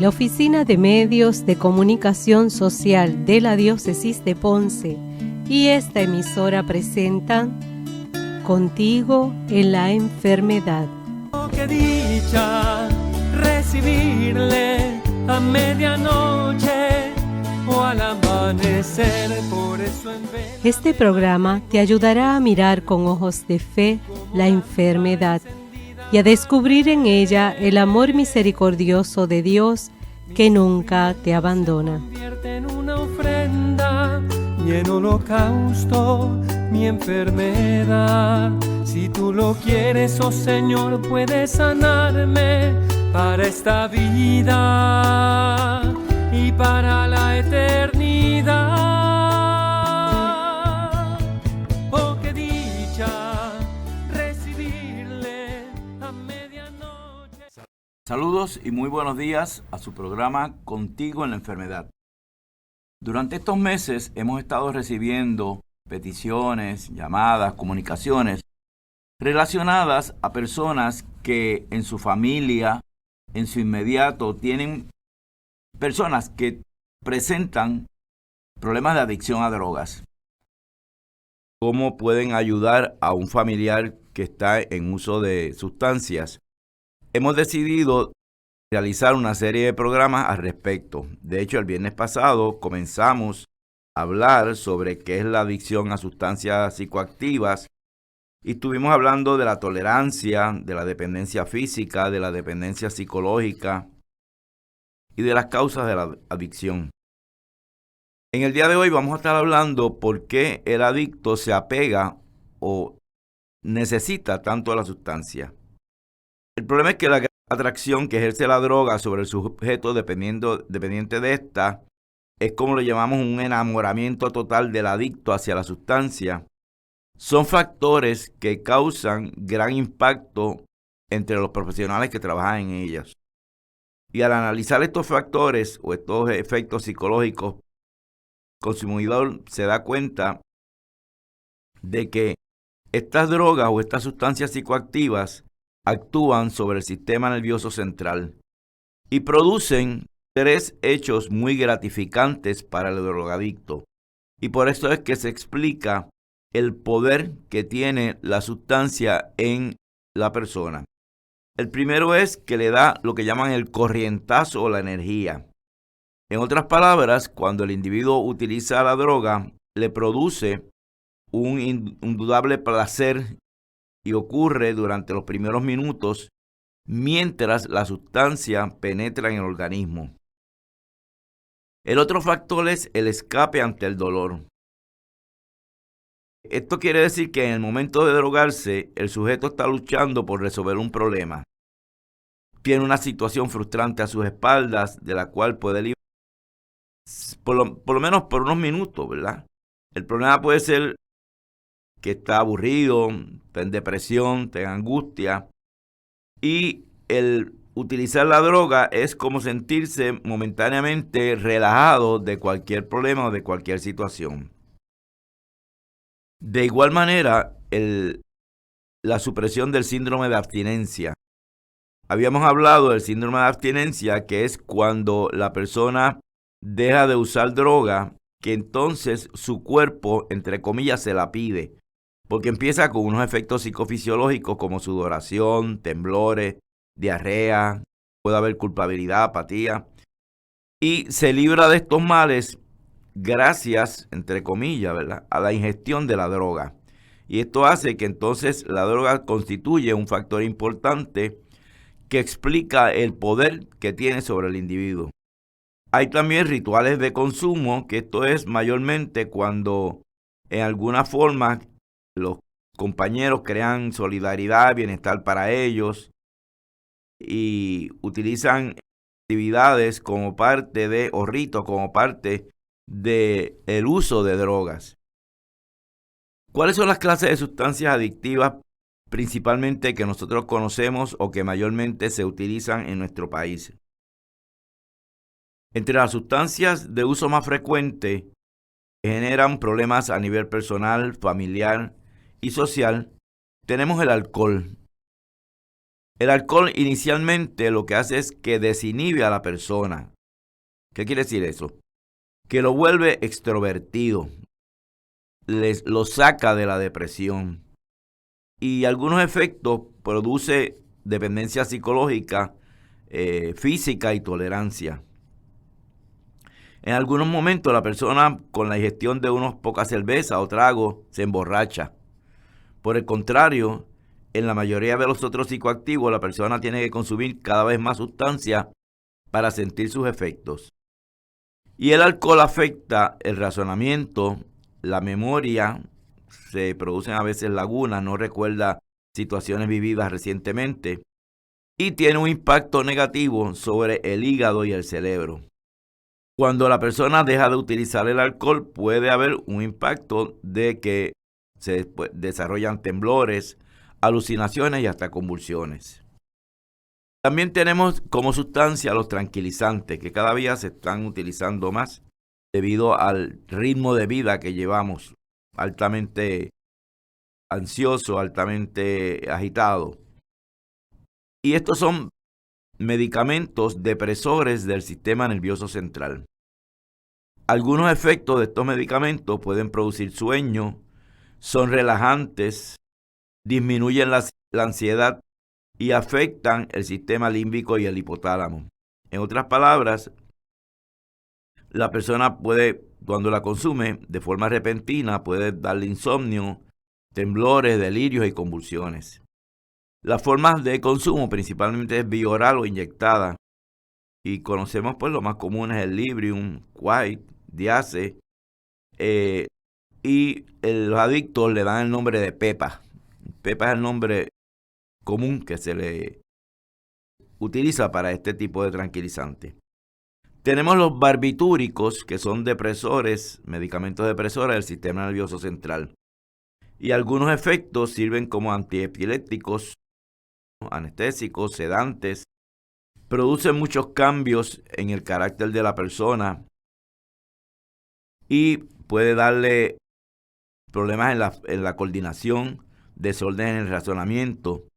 La Oficina de Medios de Comunicación Social de la Diócesis de Ponce y esta emisora presentan Contigo en la Enfermedad. ¡Qué dicha recibirle a medianoche o al amanecer! Por eso Este programa te ayudará a mirar con ojos de fe la enfermedad y a descubrir en ella el amor misericordioso de Dios que nunca te abandona. Convierte en una ofrenda y en holocausto mi enfermedad. Si tú lo quieres, oh Señor, puedes sanarme para esta vida y para la eternidad. Oh, qué dicha recibirle a medianoche. Saludos y muy buenos días a su programa Contigo en la Enfermedad. Durante estos meses hemos estado recibiendo peticiones, llamadas, comunicaciones relacionadas a personas que en su familia, en su inmediato, tienen personas que presentan problemas de adicción a drogas. ¿Cómo pueden ayudar a un familiar que está en uso de sustancias? Hemos decidido realizar una serie de programas al respecto. De hecho, el viernes pasado comenzamos a hablar sobre qué es la adicción a sustancias psicoactivas y estuvimos hablando de la tolerancia, de la dependencia física, de la dependencia psicológica y de las causas de la adicción. En el día de hoy vamos a estar hablando por qué el adicto se apega o necesita tanto a la sustancia. El problema es que la atracción que ejerce la droga sobre el sujeto dependiente de esta es como lo llamamos un enamoramiento total del adicto hacia la sustancia. Son factores que causan gran impacto entre los profesionales que trabajan en ellas. Y al analizar estos factores o estos efectos psicológicos, el consumidor se da cuenta de que estas drogas o estas sustancias psicoactivas actúan sobre el sistema nervioso central y producen tres hechos muy gratificantes para el drogadicto. Y por eso es que se explica el poder que tiene la sustancia en la persona. El primero es que le da lo que llaman el corrientazo o la energía. En otras palabras, cuando el individuo utiliza la droga, le produce un indudable placer y ocurre durante los primeros minutos mientras la sustancia penetra en el organismo. El otro factor es el escape ante el dolor. Esto quiere decir que en el momento de drogarse, el sujeto está luchando por resolver un problema. Tiene una situación frustrante a sus espaldas, de la cual puede librar por lo menos por unos minutos, ¿verdad? El problema puede ser que está aburrido, está en depresión, está en angustia. Y el utilizar la droga es como sentirse momentáneamente relajado de cualquier problema o de cualquier situación. De igual manera, la supresión del síndrome de abstinencia. Habíamos hablado del síndrome de abstinencia, que es cuando la persona deja de usar droga, que entonces su cuerpo, entre comillas, se la pide, porque empieza con unos efectos psicofisiológicos como sudoración, temblores, diarrea, puede haber culpabilidad, apatía, y se libra de estos males gracias, entre comillas, ¿verdad?, a la ingestión de la droga. Y esto hace que entonces la droga constituye un factor importante que explica el poder que tiene sobre el individuo. Hay también rituales de consumo, que esto es mayormente cuando en alguna forma los compañeros crean solidaridad, bienestar para ellos y utilizan actividades como parte de, o ritos como parte del uso de drogas. ¿Cuáles son las clases de sustancias adictivas principalmente que nosotros conocemos o que mayormente se utilizan en nuestro país? Entre las sustancias de uso más frecuente que generan problemas a nivel personal, familiar y social, tenemos el alcohol. El alcohol inicialmente lo que hace es que desinhibe a la persona. ¿Qué quiere decir eso? Que lo vuelve extrovertido, lo saca de la depresión. Y algunos efectos produce dependencia psicológica, física y tolerancia. En algunos momentos la persona con la ingestión de unas pocas cervezas o tragos se emborracha. Por el contrario, en la mayoría de los otros psicoactivos la persona tiene que consumir cada vez más sustancia para sentir sus efectos. Y el alcohol afecta el razonamiento, la memoria, se producen a veces lagunas, no recuerda situaciones vividas recientemente y tiene un impacto negativo sobre el hígado y el cerebro. Cuando la persona deja de utilizar el alcohol puede haber un impacto de que se desarrollan temblores, alucinaciones y hasta convulsiones. También tenemos como sustancia los tranquilizantes, que cada día se están utilizando más debido al ritmo de vida que llevamos, altamente ansioso, altamente agitado. Y estos son medicamentos depresores del sistema nervioso central. Algunos efectos de estos medicamentos pueden producir sueño, son relajantes, disminuyen la ansiedad y afectan el sistema límbico y el hipotálamo. En otras palabras, la persona puede, cuando la consume de forma repentina, puede darle insomnio, temblores, delirios y convulsiones. Las formas de consumo principalmente es vía oral o inyectada. Y conocemos pues lo más común es el Librium, White, Diace. Y los adictos le dan el nombre de Pepa. Pepa es el nombre común que se le utiliza para este tipo de tranquilizante. Tenemos los barbitúricos, que son depresores, medicamentos depresores del sistema nervioso central. Y algunos efectos sirven como antiepilépticos, anestésicos, sedantes. Producen muchos cambios en el carácter de la persona y puede darle problemas en la coordinación, desorden en el razonamiento.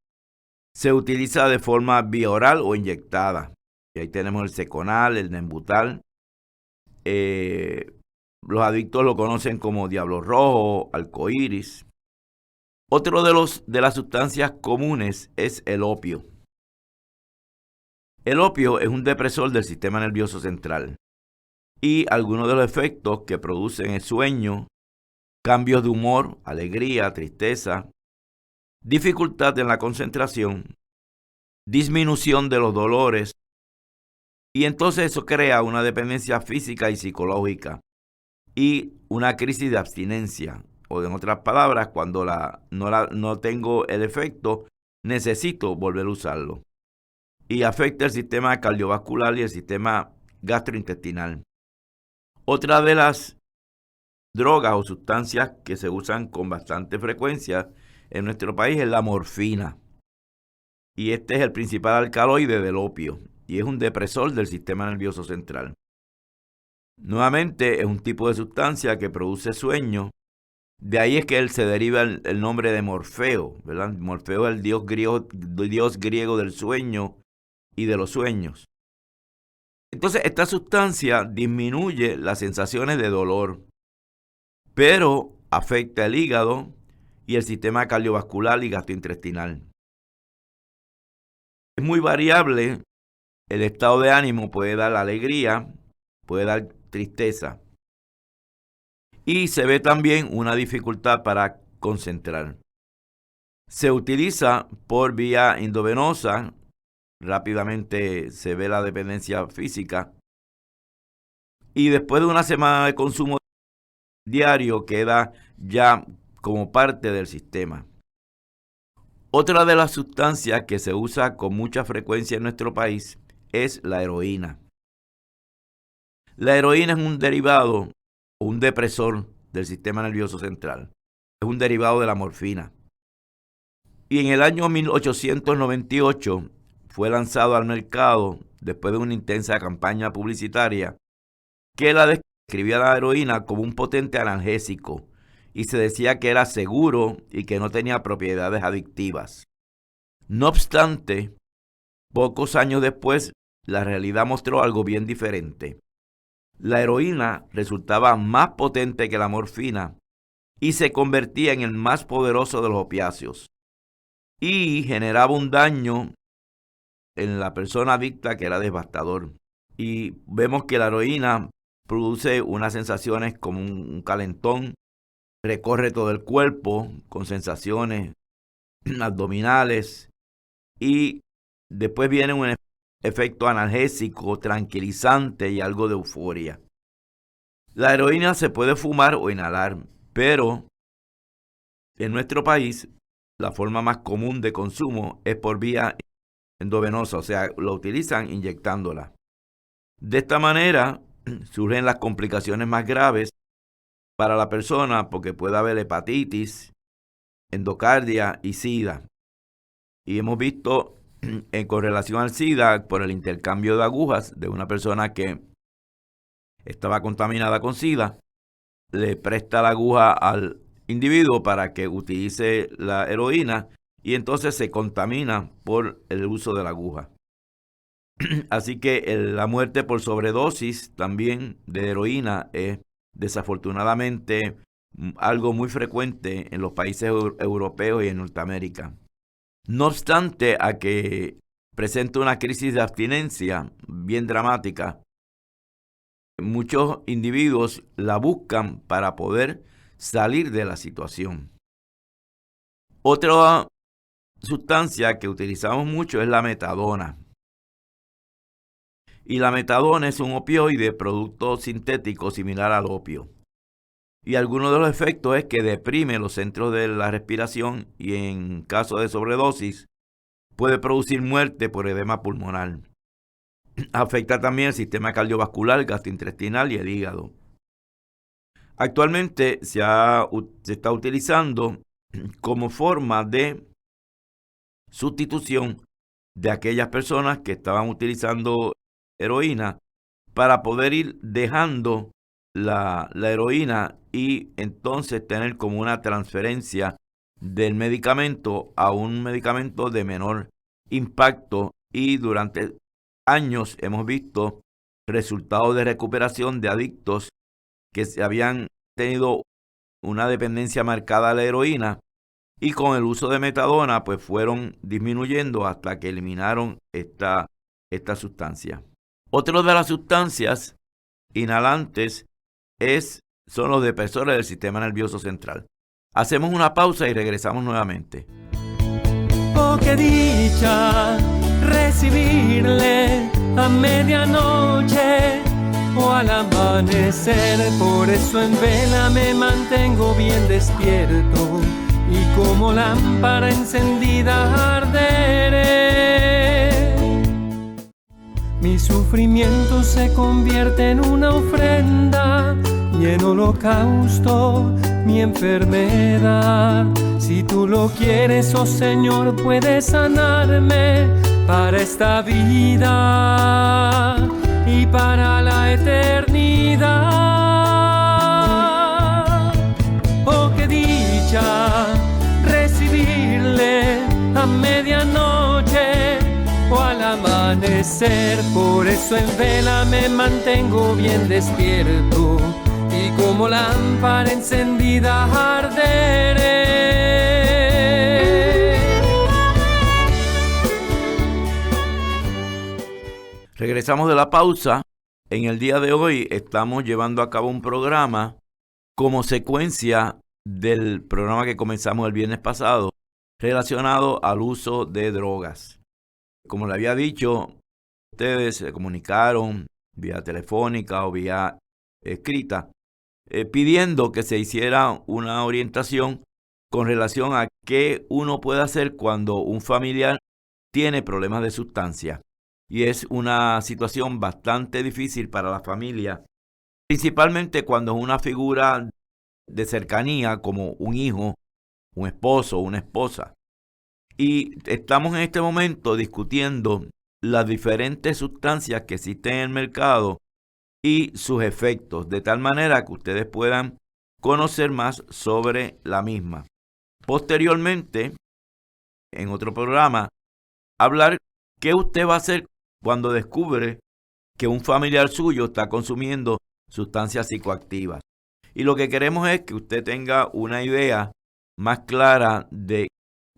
Se utiliza de forma vía oral o inyectada. Y ahí tenemos el Seconal, el Nembutal. Los adictos lo conocen como diablo rojo, arcoíris. Otro de las sustancias comunes es el opio. El opio es un depresor del sistema nervioso central. Y algunos de los efectos que producen es sueño, cambios de humor, alegría, tristeza, dificultad en la concentración, disminución de los dolores, y entonces eso crea una dependencia física y psicológica y una crisis de abstinencia. O en otras palabras, cuando no tengo el efecto, necesito volver a usarlo. Y afecta el sistema cardiovascular y el sistema gastrointestinal. Otra de las drogas o sustancias que se usan con bastante frecuencia en nuestro país es la morfina. Y este es el principal alcaloide del opio y es un depresor del sistema nervioso central. Nuevamente es un tipo de sustancia que produce sueño. De ahí es que él se deriva el nombre de Morfeo, ¿verdad? Morfeo es el dios griego del sueño y de los sueños. Entonces esta sustancia disminuye las sensaciones de dolor, pero afecta el hígado y el sistema cardiovascular y gastrointestinal. Es muy variable, el estado de ánimo puede dar alegría, puede dar tristeza. Y se ve también una dificultad para concentrar. Se utiliza por vía endovenosa, rápidamente se ve la dependencia física. Y después de una semana de consumo diario queda ya como parte del sistema. Otra de las sustancias que se usa con mucha frecuencia en nuestro país es la heroína. La heroína es un derivado o un depresor del sistema nervioso central. Es un derivado de la morfina. Y en el año 1898 fue lanzado al mercado, después de una intensa campaña publicitaria, que la describía la heroína como un potente analgésico y se decía que era seguro y que no tenía propiedades adictivas. No obstante, pocos años después, la realidad mostró algo bien diferente. La heroína resultaba más potente que la morfina y se convertía en el más poderoso de los opiáceos y generaba un daño en la persona adicta que era devastador. Y vemos que la heroína produce unas sensaciones como un calentón, recorre todo el cuerpo con sensaciones abdominales y después viene un efecto analgésico, tranquilizante y algo de euforia. La heroína se puede fumar o inhalar, pero en nuestro país la forma más común de consumo es por vía endovenosa, o sea, lo utilizan inyectándola. De esta manera surgen las complicaciones más graves para la persona porque puede haber hepatitis, endocardia y SIDA. Y hemos visto con relación al SIDA, por el intercambio de agujas de una persona que estaba contaminada con SIDA, le presta la aguja al individuo para que utilice la heroína y entonces se contamina por el uso de la aguja. Así que la muerte por sobredosis también de heroína es desafortunadamente algo muy frecuente en los países europeos y en Norteamérica. No obstante a que presenta una crisis de abstinencia bien dramática, muchos individuos la buscan para poder salir de la situación. Otra sustancia que utilizamos mucho es la metadona. Y la metadona es un opioide, producto sintético similar al opio. Y alguno de los efectos es que deprime los centros de la respiración y en caso de sobredosis puede producir muerte por edema pulmonar. Afecta también el sistema cardiovascular, gastrointestinal y el hígado. Actualmente se está utilizando como forma de sustitución de aquellas personas que estaban utilizando heroína para poder ir dejando la heroína y entonces tener como una transferencia del medicamento a un medicamento de menor impacto, y durante años hemos visto resultados de recuperación de adictos que se habían tenido una dependencia marcada a la heroína y con el uso de metadona pues fueron disminuyendo hasta que eliminaron esta sustancia. Otra de las sustancias inhalantes son los depresores del sistema nervioso central. Hacemos una pausa y regresamos nuevamente. Oh, qué dicha recibirle a medianoche o al amanecer, por eso en vela me mantengo bien despierto y como lámpara encendida arderé. Mi sufrimiento se convierte en una ofrenda y en holocausto mi enfermedad. Si tú lo quieres, oh Señor, puedes sanarme para esta vida y para la eternidad. Oh, qué dicha recibirle a medianoche o al amanecer, por eso en vela me mantengo bien despierto y como lámpara encendida arderé. Regresamos de la pausa. En el día de hoy estamos llevando a cabo un programa como secuencia del programa que comenzamos el viernes pasado relacionado al uso de drogas. Como le había dicho, ustedes se comunicaron vía telefónica o vía escrita pidiendo que se hiciera una orientación con relación a qué uno puede hacer cuando un familiar tiene problemas de sustancia. Y es una situación bastante difícil para la familia, principalmente cuando es una figura de cercanía como un hijo, un esposo o una esposa. Y estamos en este momento discutiendo las diferentes sustancias que existen en el mercado y sus efectos, de tal manera que ustedes puedan conocer más sobre la misma. Posteriormente, en otro programa, hablar qué usted va a hacer cuando descubre que un familiar suyo está consumiendo sustancias psicoactivas. Y lo que queremos es que usted tenga una idea más clara de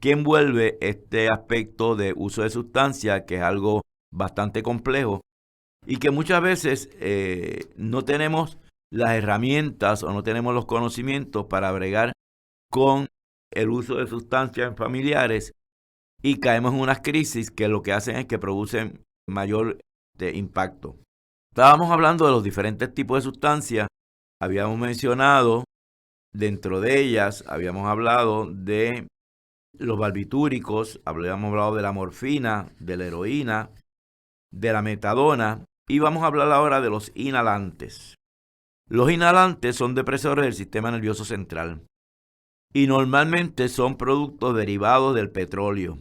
qué envuelve este aspecto de uso de sustancias, que es algo bastante complejo y que muchas veces no tenemos las herramientas o no tenemos los conocimientos para bregar con el uso de sustancias en familiares, y caemos en unas crisis que lo que hacen es que producen mayor impacto. Estábamos hablando de los diferentes tipos de sustancias. Habíamos mencionado, dentro de ellas, habíamos hablado de los barbitúricos, habíamos hablado de la morfina, de la heroína, de la metadona, y vamos a hablar ahora de los inhalantes. Los inhalantes son depresores del sistema nervioso central y normalmente son productos derivados del petróleo.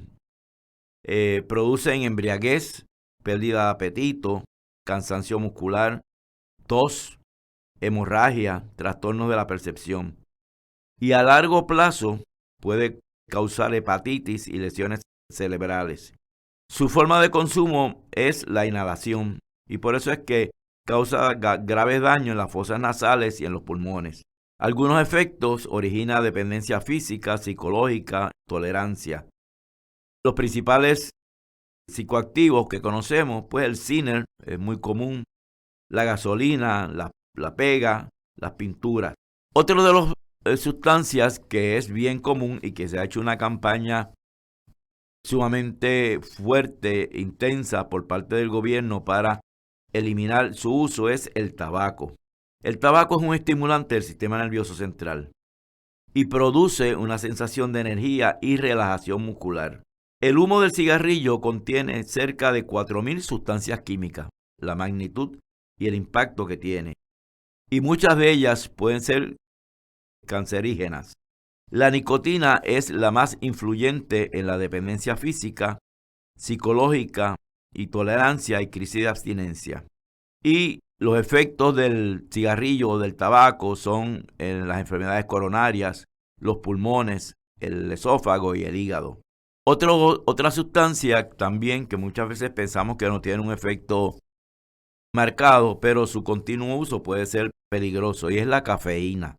Producen embriaguez, pérdida de apetito, cansancio muscular, tos, hemorragia, trastornos de la percepción. Y a largo plazo puede causar hepatitis y lesiones cerebrales. Su forma de consumo es la inhalación, y por eso es que causa graves daños en las fosas nasales y en los pulmones. Algunos efectos originan dependencia física, psicológica, tolerancia. Los principales psicoactivos que conocemos, pues el Ciner es muy común, la gasolina, la pega, las pinturas. Otro de las sustancias que es bien común y que se ha hecho una campaña sumamente fuerte, intensa por parte del gobierno para eliminar su uso es el tabaco. El tabaco es un estimulante del sistema nervioso central y produce una sensación de energía y relajación muscular. El humo del cigarrillo contiene cerca de 4.000 sustancias químicas, la magnitud y el impacto que tiene, y muchas de ellas pueden ser cancerígenas. La nicotina es la más influyente en la dependencia física, psicológica y tolerancia y crisis de abstinencia. Y los efectos del cigarrillo o del tabaco son en las enfermedades coronarias, los pulmones, el esófago y el hígado. Otra sustancia también que muchas veces pensamos que no tiene un efecto marcado, pero su continuo uso puede ser peligroso, y es la cafeína.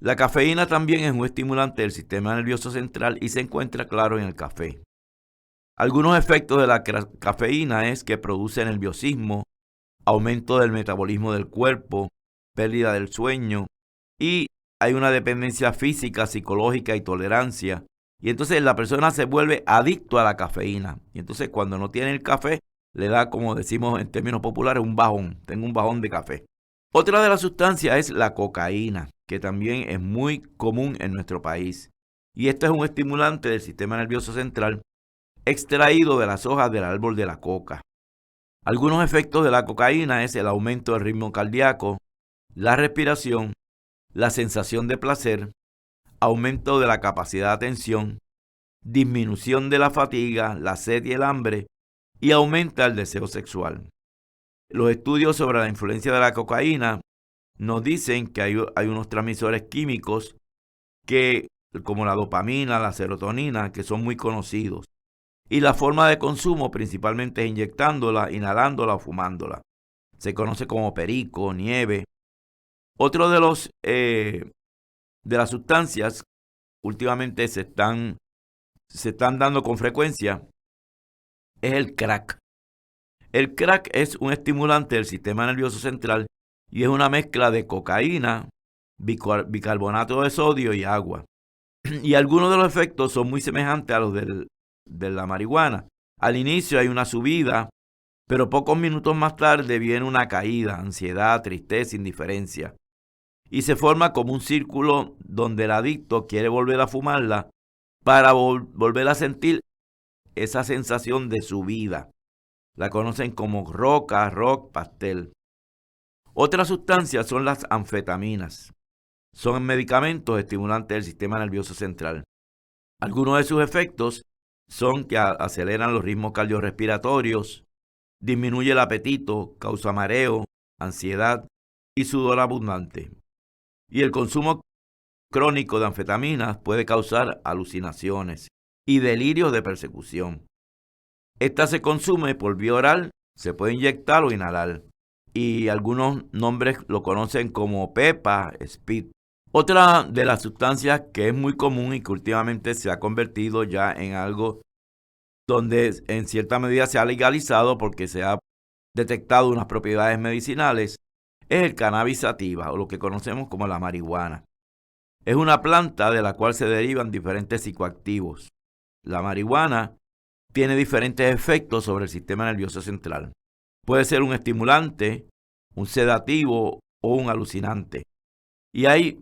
La cafeína también es un estimulante del sistema nervioso central y se encuentra claro en el café. Algunos efectos de la cafeína es que produce nerviosismo, aumento del metabolismo del cuerpo, pérdida del sueño, y hay una dependencia física, psicológica y tolerancia. Y entonces la persona se vuelve adicto a la cafeína. Y entonces cuando no tiene el café, le da, como decimos en términos populares, un bajón. Tengo un bajón de café. Otra de las sustancias es la cocaína, que también es muy común en nuestro país. Y esto es un estimulante del sistema nervioso central extraído de las hojas del árbol de la coca. Algunos efectos de la cocaína es el aumento del ritmo cardíaco, la respiración, la sensación de placer, aumento de la capacidad de atención, disminución de la fatiga, la sed y el hambre, y aumenta el deseo sexual. Los estudios sobre la influencia de la cocaína nos dicen que hay unos transmisores químicos como la dopamina, la serotonina, que son muy conocidos. Y la forma de consumo principalmente es inyectándola, inhalándola o fumándola. Se conoce como perico, nieve. Otro de las sustancias últimamente se están dando con frecuencia es el crack. El crack es un estimulante del sistema nervioso central y es una mezcla de cocaína, bicarbonato de sodio y agua. Y algunos de los efectos son muy semejantes a los de la marihuana. Al inicio hay una subida, pero pocos minutos más tarde viene una caída, ansiedad, tristeza, indiferencia. Y se forma como un círculo donde el adicto quiere volver a fumarla para volver a sentir esa sensación de subida. La conocen como roca, rock, pastel. Otras sustancias son las anfetaminas. Son medicamentos estimulantes del sistema nervioso central. Algunos de sus efectos son que aceleran los ritmos cardiorrespiratorios, disminuye el apetito, causa mareo, ansiedad y sudor abundante. Y el consumo crónico de anfetaminas puede causar alucinaciones y delirios de persecución. Esta se consume por vía oral, se puede inyectar o inhalar. Y algunos nombres lo conocen como pepa, speed. Otra de las sustancias que es muy común y que últimamente se ha convertido ya en algo donde en cierta medida se ha legalizado porque se ha detectado unas propiedades medicinales, es el cannabis sativa, o lo que conocemos como la marihuana. Es una planta de la cual se derivan diferentes psicoactivos. La marihuana tiene diferentes efectos sobre el sistema nervioso central. Puede ser un estimulante, un sedativo o un alucinante. Y hay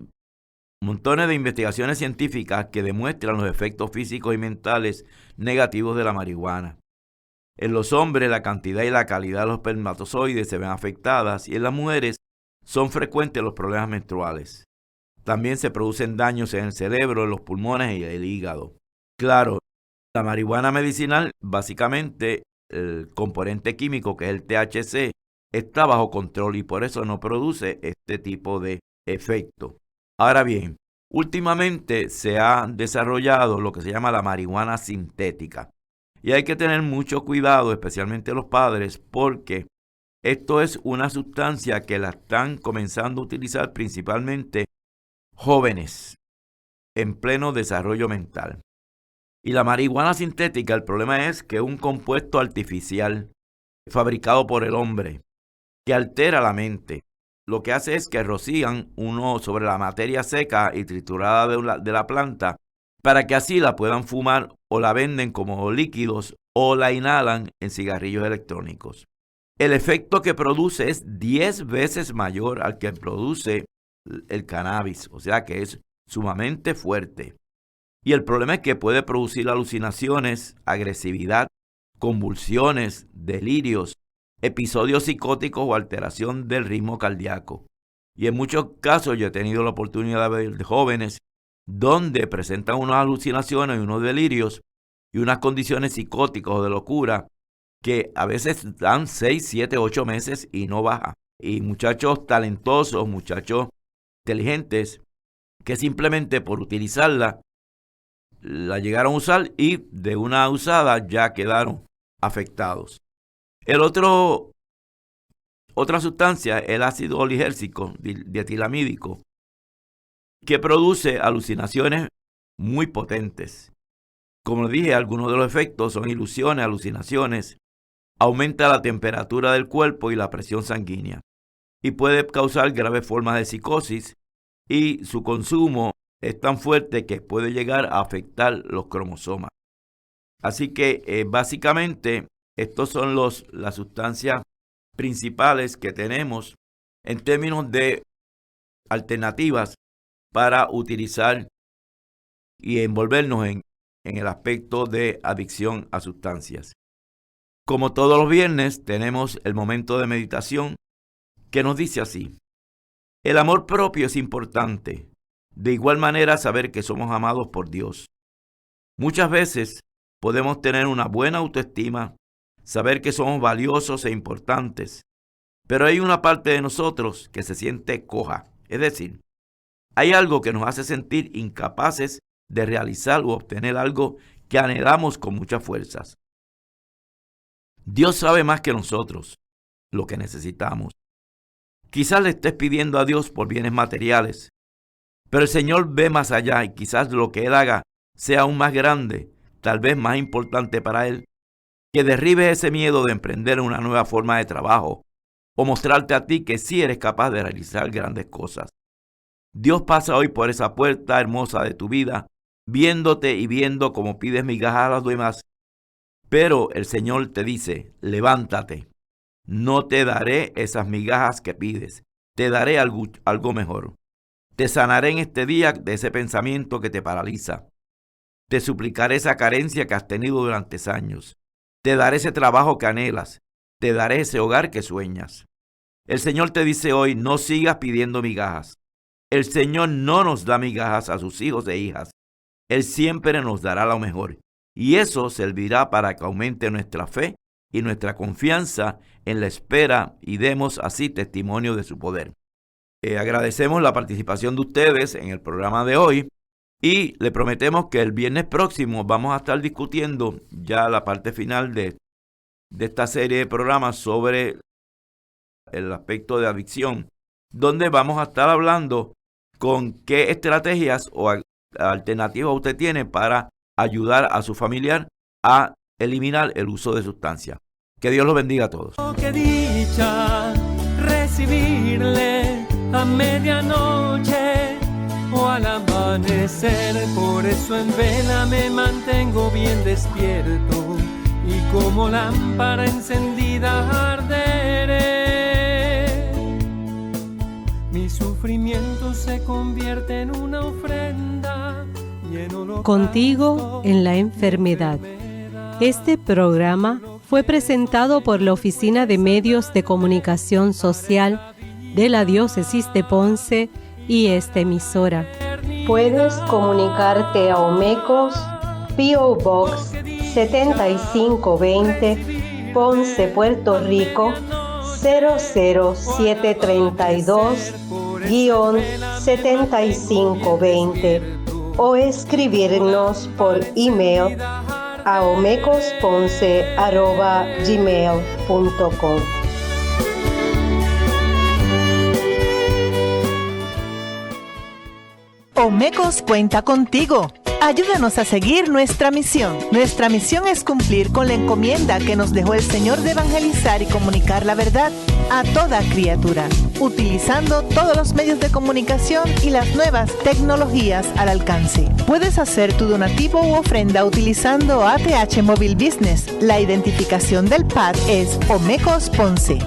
montones de investigaciones científicas que demuestran los efectos físicos y mentales negativos de la marihuana. En los hombres, la cantidad y la calidad de los espermatozoides se ven afectadas y en las mujeres son frecuentes los problemas menstruales. También se producen daños en el cerebro, en los pulmones y el hígado. Claro, la marihuana medicinal, básicamente el componente químico que es el THC, está bajo control y por eso no produce este tipo de efecto. Ahora bien, últimamente se ha desarrollado lo que se llama la marihuana sintética. Y hay que tener mucho cuidado, especialmente los padres, porque esto es una sustancia que la están comenzando a utilizar principalmente jóvenes en pleno desarrollo mental. Y la marihuana sintética, el problema es que es un compuesto artificial fabricado por el hombre que altera la mente. Lo que hace es que rocían uno sobre la materia seca y triturada de la planta para que así la puedan fumar o la venden como líquidos o la inhalan en cigarrillos electrónicos. El efecto que produce es 10 veces mayor al que produce el cannabis, o sea que es sumamente fuerte. Y el problema es que puede producir alucinaciones, agresividad, convulsiones, delirios, episodios psicóticos o alteración del ritmo cardíaco. Y en muchos casos yo he tenido la oportunidad de ver jóvenes donde presentan unas alucinaciones y unos delirios y unas condiciones psicóticas o de locura que a veces dan 6, 7, 8 meses y no baja. Y muchachos talentosos, muchachos inteligentes, que simplemente por utilizarla, la llegaron a usar y de una usada ya quedaron afectados. Otra sustancia, el ácido oligércico dietilamídico, que produce alucinaciones muy potentes. Como dije, algunos de los efectos son ilusiones, alucinaciones, aumenta la temperatura del cuerpo y la presión sanguínea, y puede causar graves formas de psicosis, y su consumo es tan fuerte que puede llegar a afectar los cromosomas. Así que básicamente estos son las sustancias principales que tenemos en términos de alternativas para utilizar y envolvernos en el aspecto de adicción a sustancias. Como todos los viernes, tenemos el momento de meditación que nos dice así: el amor propio es importante. De igual manera, saber que somos amados por Dios. Muchas veces podemos tener una buena autoestima, saber que somos valiosos e importantes, pero hay una parte de nosotros que se siente coja, es decir, hay algo que nos hace sentir incapaces de realizar o obtener algo que anhelamos con muchas fuerzas. Dios sabe más que nosotros lo que necesitamos. Quizás le estés pidiendo a Dios por bienes materiales, pero el Señor ve más allá y quizás lo que Él haga sea aún más grande, tal vez más importante para Él, que derribe ese miedo de emprender una nueva forma de trabajo o mostrarte a ti que sí eres capaz de realizar grandes cosas. Dios pasa hoy por esa puerta hermosa de tu vida, viéndote y viendo cómo pides migajas a los demás, pero el Señor te dice: levántate, no te daré esas migajas que pides, te daré algo mejor. Te sanaré en este día de ese pensamiento que te paraliza. Te suplicaré esa carencia que has tenido durante años. Te daré ese trabajo que anhelas. Te daré ese hogar que sueñas. El Señor te dice hoy: no sigas pidiendo migajas. El Señor no nos da migajas a sus hijos e hijas. Él siempre nos dará lo mejor. Y eso servirá para que aumente nuestra fe y nuestra confianza en la espera y demos así testimonio de su poder. Agradecemos la participación de ustedes en el programa de hoy y le prometemos que el viernes próximo vamos a estar discutiendo ya la parte final de de esta serie de programas sobre el aspecto de adicción, donde vamos a estar hablando con qué estrategias o alternativas usted tiene para ayudar a su familiar a eliminar el uso de sustancias. Que Dios los bendiga a todos. Qué dicha recibirle a medianoche o al amanecer, por eso en vela me mantengo bien despierto y como lámpara encendida arderé. Mi sufrimiento se convierte en una ofrenda y en holocausto. Contigo en la enfermedad. Este programa fue presentado por la Oficina de Medios de Comunicación Social de la Diócesis de Ponce y esta emisora. Puedes comunicarte a Omecos, P.O. Box 7520, Ponce, Puerto Rico 00732-7520 o escribirnos por email a omecosponce@gmail.com. Omecos cuenta contigo. Ayúdanos a seguir nuestra misión. Nuestra misión es cumplir con la encomienda que nos dejó el Señor de evangelizar y comunicar la verdad a toda criatura, utilizando todos los medios de comunicación y las nuevas tecnologías al alcance. Puedes hacer tu donativo u ofrenda utilizando ATH Móvil Business. La identificación del PAD es Omecos Ponce.